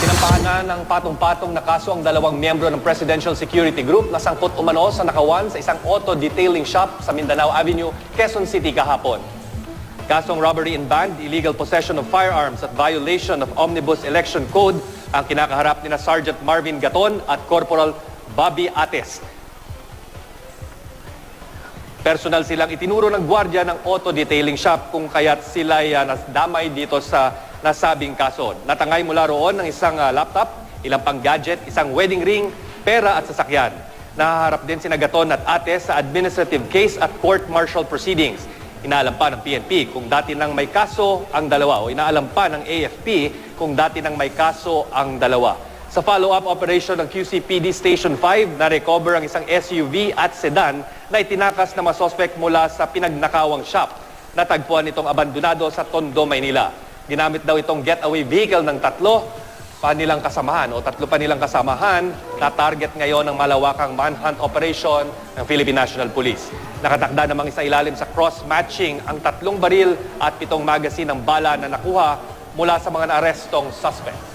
Sinampahan na ng patong-patong na kaso ang dalawang miyembro ng Presidential Security Group na sangkot umano sa nakawan sa isang auto detailing shop sa Mindanao Avenue, Quezon City kahapon. Kasong robbery in band, illegal possession of firearms at violation of Omnibus Election Code ang kinakaharap ni Sergeant Marvin Gaton at Corporal Bobby Ates. Personal silang itinuro ng gwardiya ng auto detailing shop kung kaya't sila'y nasdamay dito sa nasabing kaso. Natangay mula roon ng isang laptop, ilang pang gadget, isang wedding ring, pera at sasakyan. Nahaharap din sina Gaton at Ates sa administrative case at court-martial proceedings. Inaalam pa ng PNP kung dati nang may kaso ang dalawa o inaalam pa ng AFP kung dati nang may kaso ang dalawa. Sa follow-up operation ng QCPD Station 5, na-recover ang isang SUV at sedan na itinakas na masuspect mula sa pinagnakawang shop. Natagpuan itong abandonado sa Tondo, Maynila. Ginamit daw itong getaway vehicle ng tatlo pa nilang kasamahan na target ngayon ng malawakang manhunt operation ng Philippine National Police. Nakatakda namang isa ilalim sa cross-matching ang 3 baril at 7 magazine ng bala na nakuha mula sa mga naarestong suspect.